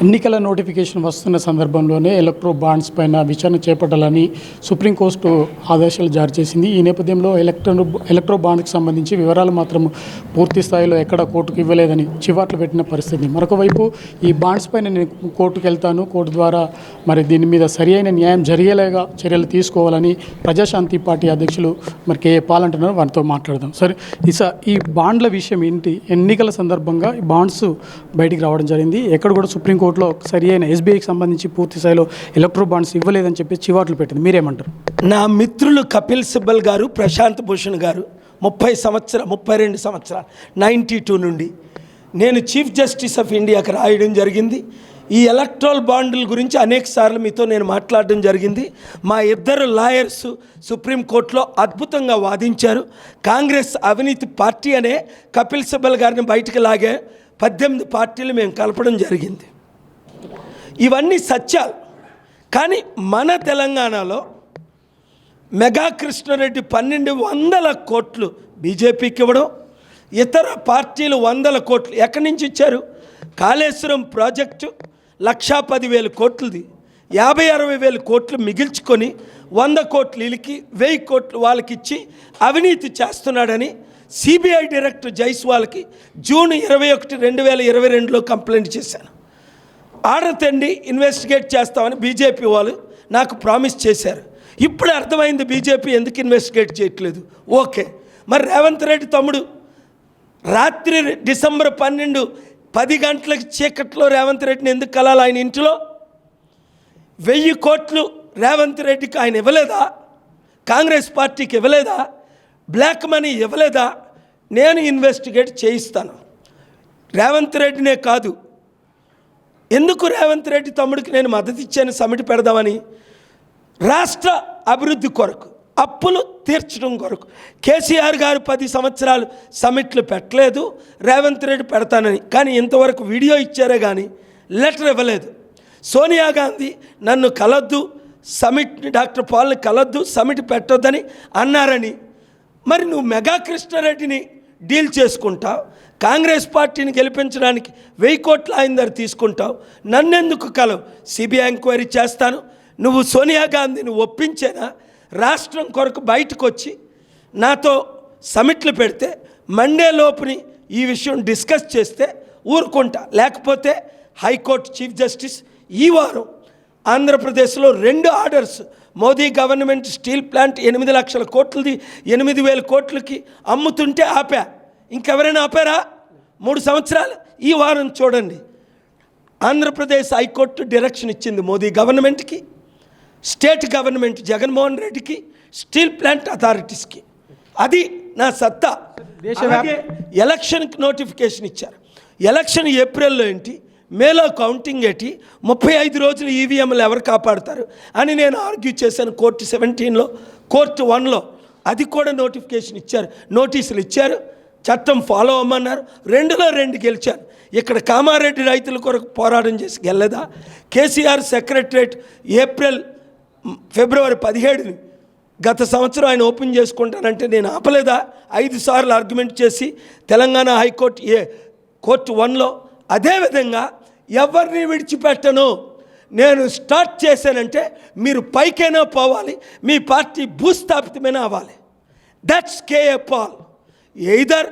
ఎన్నికల నోటిఫికేషన్ వస్తున్న సందర్భంలోనే ఎలక్ట్రో బాండ్స్ పైన విచారణ చేపట్టాలని సుప్రీంకోర్టు ఆదేశాలు జారీ చేసింది. ఈ నేపథ్యంలో ఎలక్ట్రో బాండ్కి సంబంధించి వివరాలు మాత్రం పూర్తి స్థాయిలో ఎక్కడ కోర్టుకు ఇవ్వలేదని చివాట్లు పెట్టిన పరిస్థితి. మరొక వైపు ఈ బాండ్స్ పైన నేను కోర్టుకు వెళ్తాను, కోర్టు ద్వారా మరి దీని మీద సరి అయిన న్యాయం జరిగేలాగా చర్యలు తీసుకోవాలని ప్రజాశాంతి పార్టీ అధ్యక్షులు మరి కేఏ పాల్ అంటున్నారు. వారితో మాట్లాడదాం. సరే, ఈ బాండ్ల విషయం ఏంటి? ఎన్నికల సందర్భంగా ఈ బాండ్స్ బయటికి రావడం జరిగింది. ఎక్కడ కూడా సుప్రీంకోర్టులో సరి అయిన ఎస్బీఐకి సంబంధించి పూర్తి స్థాయిలో ఎలక్ట్రో బాండ్స్ ఇవ్వలేదని చెప్పి చివాట్లు పెట్టింది. మీరేమంటారు? నా మిత్రులు కపిల్ సిబ్బల్ గారు, ప్రశాంత్ భూషణ్ గారు 32 సంవత్సరాలు 92 నుండి నేను చీఫ్ జస్టిస్ ఆఫ్ ఇండియాకి రాయడం జరిగింది. ఈ ఎలక్ట్రల్ బాండ్ల గురించి అనేక సార్లు మీతో నేను మాట్లాడడం జరిగింది. మా ఇద్దరు లాయర్స్ సుప్రీంకోర్టులో అద్భుతంగా వాదించారు. కాంగ్రెస్ అవినీతి పార్టీ అనే కపిల్ సిబ్బల్ గారిని బయటకు లాగే 18 పార్టీలు మేము కలపడం జరిగింది. ఇవన్నీ సత్యాలు. కానీ మన తెలంగాణలో మెగా కృష్ణారెడ్డి 1200 కోట్లు బీజేపీకి ఇవ్వడం, ఇతర పార్టీలు 100 కోట్లు ఎక్కడి నుంచి ఇచ్చారు? కాళేశ్వరం ప్రాజెక్టు 1,10,000 కోట్లది, 50-60 కోట్లు మిగిల్చుకొని 100 కోట్లు వీళ్ళకి, 1000 కోట్లు వాళ్ళకి ఇచ్చి అవినీతి చేస్తున్నాడని సిబిఐ డైరెక్టర్ జైస్వాల్కి జూన్ 21, 2022లో కంప్లైంట్ చేశాను. ఆర్డర్ తెండి ఇన్వెస్టిగేట్ చేస్తామని బీజేపీ వాళ్ళు నాకు ప్రామిస్ చేశారు. ఇప్పుడు అర్థమైంది బీజేపీ ఎందుకు ఇన్వెస్టిగేట్ చేయట్లేదు. ఓకే, మరి రేవంత్ రెడ్డి తమ్ముడు రాత్రి డిసెంబర్ 12 10 గంటలకు చీకట్లో రేవంత్ రెడ్డిని ఎందుకు కలాలి? ఆయన ఇంటిలో 1000 కోట్లు రేవంత్ రెడ్డికి ఆయన ఇవ్వలేదా? కాంగ్రెస్ పార్టీకి ఇవ్వలేదా? బ్లాక్ మనీ ఇవ్వలేదా? నేను ఇన్వెస్టిగేట్ చేయిస్తాను. రేవంత్ రెడ్డినే కాదు, ఎందుకు రేవంత్ రెడ్డి తమ్ముడికి నేను మద్దతు ఇచ్చాను సమిటి పెడదామని, రాష్ట్ర అభివృద్ధి కొరకు, అప్పులు తీర్చడం కొరకు. కేసీఆర్ గారు 10 సంవత్సరాలు సమిట్లు పెట్టలేదు, రేవంత్ రెడ్డి పెడతానని. కానీ ఇంతవరకు వీడియో ఇచ్చారే కానీ లెటర్ ఇవ్వలేదు. సోనియా గాంధీ నన్ను కలొద్దు, సమిట్ డాక్టర్ పాల్ని కలొద్దు, సమిట్ పెట్టొద్దని అన్నారని, మరి నువ్వు మెగా కృష్ణారెడ్డిని డీల్ చేసుకుంటావు, కాంగ్రెస్ పార్టీని గెలిపించడానికి 1000 కోట్ల ఆయన దగ్గర తీసుకుంటావు, నన్నెందుకు కలవు? సిబిఐ ఎంక్వైరీ చేస్తాను. నువ్వు సోనియా గాంధీని ఒప్పించేనా రాష్ట్రం కొరకు బయటకు వచ్చి నాతో సమిట్లు పెడితే మండే లోపుని ఈ విషయం డిస్కస్ చేస్తే ఊరుకుంటా. లేకపోతే హైకోర్టు చీఫ్ జస్టిస్ ఈ వారం ఆంధ్రప్రదేశ్లో 2 orders, Modi government steel plant 8 లక్షల కోట్లది 8,000 కోట్లకి అమ్ముతుంటే ఆపా. ఇంకెవరైనా ఆపారా? 3 సంవత్సరాలు. ఈ వారం చూడండి, ఆంధ్రప్రదేశ్ హైకోర్టు డైరెక్షన్ ఇచ్చింది మోదీ గవర్నమెంట్కి, స్టేట్ గవర్నమెంట్ జగన్మోహన్ రెడ్డికి, స్టీల్ ప్లాంట్ అథారిటీస్కి. అది నా సత్తా. అలాగే ఎలక్షన్కి నోటిఫికేషన్ ఇచ్చారు. ఎలక్షన్ ఏప్రిల్లో ఏంటి, మేలో కౌంటింగ్ ఏంటి, 35 రోజులు ఈవీఎంలు ఎవరు కాపాడుతారు అని నేను ఆర్గ్యూ చేశాను కోర్టు 17లో, కోర్టు 1లో. అది కూడా నోటిఫికేషన్ ఇచ్చారు, నోటీసులు ఇచ్చారు, చట్టం ఫాలో అవ్వమన్నారు. 2లో 2 గెలిచాను. ఇక్కడ కామారెడ్డి రైతుల కొరకు పోరాటం చేసి గెలలేదా? కేసీఆర్ సెక్రటరేట్ ఫిబ్రవరి 17 గత సంవత్సరం ఆయన ఓపెన్ చేసుకుంటానంటే నేను ఆపలేదా? 5 సార్లు ఆర్గ్యుమెంట్ చేసి తెలంగాణ హైకోర్టు కోర్టు 1లో. అదేవిధంగా ఎవరిని విడిచిపెట్టను. నేను స్టార్ట్ చేశానంటే మీరు పైకైనా పోవాలి, మీ పార్టీ భూస్థాపితమైనా అవ్వాలి. That's K A Paul. Either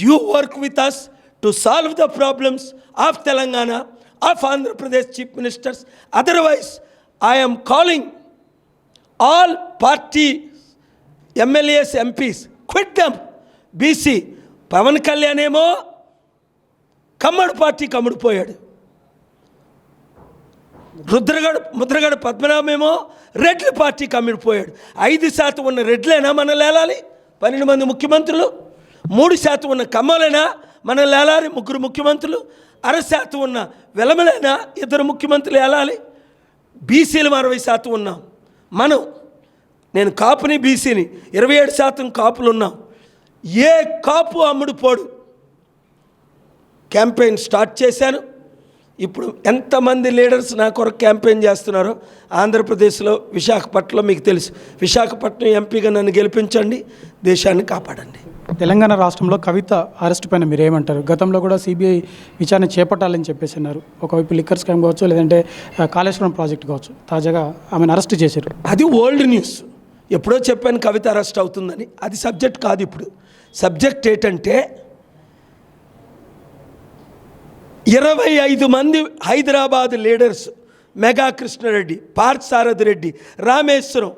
you work with us to solve the problems of Telangana, of Andhra Pradesh chief ministers. Otherwise I am calling all party MLAs, MPs, quit them. BC Pawan Kalyan ఏమో కమ్మడి పార్టీ కమ్ముడిపోయాడు, ముద్రగడ పద్మనాభమేమో రెడ్ల పార్టీ కమ్ముడిపోయాడు. 5% ఉన్న రెడ్లేనా మనం లేలాలి? 12 మంది ముఖ్యమంత్రులు. 3% ఉన్న కమ్మలైనా మనం లేలాలి, 3 ముఖ్యమంత్రులు. 1/2% ఉన్న వెలమలైనా 2 ముఖ్యమంత్రులు ఏలాలి. బీసీలు 60% ఉన్నాం మనం. నేను కాపుని, బీసీని 27% కాపులు ఉన్నాం. ఏ కాపు అమ్ముడు పోడు. క్యాంపెయిన్ స్టార్ట్ చేశాను. ఇప్పుడు ఎంతమంది లీడర్స్ నా కొరకు క్యాంపెయిన్ చేస్తున్నారో ఆంధ్రప్రదేశ్లో, విశాఖపట్నంలో మీకు తెలుసు. విశాఖపట్నం ఎంపీగా నన్ను గెలిపించండి, దేశాన్ని కాపాడండి. తెలంగాణ రాష్ట్రంలో కవిత అరెస్ట్ పైన మీరు ఏమంటారు? గతంలో కూడా సిబిఐ విచారణ చేపట్టాలని చెప్పేసి అన్నారు. ఒకవైపు లిక్కర్ స్కామ్ కావచ్చు, లేదంటే కాళేశ్వరం ప్రాజెక్ట్ కావచ్చు. తాజాగా ఆమెను అరెస్ట్ చేశారు. అది ఓల్డ్ న్యూస్. ఎప్పుడో చెప్పాను కవిత అరెస్ట్ అవుతుందని. అది సబ్జెక్ట్ కాదు. ఇప్పుడు సబ్జెక్ట్ ఏంటంటే 25 మంది హైదరాబాద్ లీడర్స్, మెగా కృష్ణారెడ్డి, పార్థసారథి రెడ్డి, రామేశ్వరం,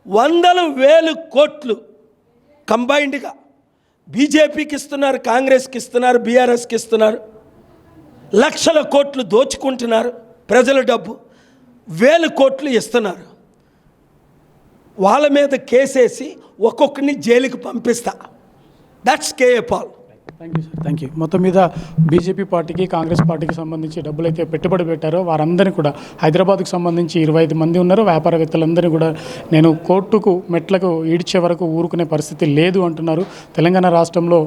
100,000 కోట్లు కంబైన్డ్గా బీజేపీకి ఇస్తున్నారు, కాంగ్రెస్కి ఇస్తున్నారు, బీఆర్ఎస్కి ఇస్తున్నారు. లక్షల కోట్లు దోచుకుంటున్నారు, ప్రజల డబ్బు 1,000 కోట్లు ఇస్తున్నారు. వాళ్ళ మీద కేసేసి ఒక్కొక్కరిని జైలుకి పంపిస్తా. That's K A Paul. Thank you sir, thank you. మొత్తం మీద బీజేపీ పార్టీకి, కాంగ్రెస్ పార్టీకి సంబంధించి డబ్బులు అయితే పెట్టుబడి పెట్టారో వారందరినీ కూడా, హైదరాబాద్కు సంబంధించి 25 మంది ఉన్నారు వ్యాపారవేత్తలందరినీ కూడా నేను కోర్టుకు మెట్లకు ఈడ్చే వరకు ఊరుకునే పరిస్థితి లేదు అంటున్నారు. తెలంగాణ రాష్ట్రంలో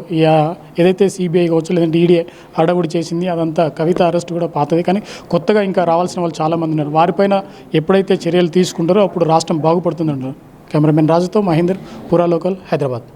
ఏదైతే సిబిఐ కావచ్చు, లేదంటే ఈడీ హడావుడి చేసింది అదంతా కవిత అరెస్ట్ కూడా పాతది. కానీ కొత్తగా ఇంకా రావాల్సిన వాళ్ళు చాలామంది ఉన్నారు. వారిపైన ఎప్పుడైతే చర్యలు తీసుకుంటారో అప్పుడు రాష్ట్రం బాగుపడుతుంది అంటారు. కెమెరామెన్ రాజుతో మహేందర్, పురా లోకల్, హైదరాబాద్.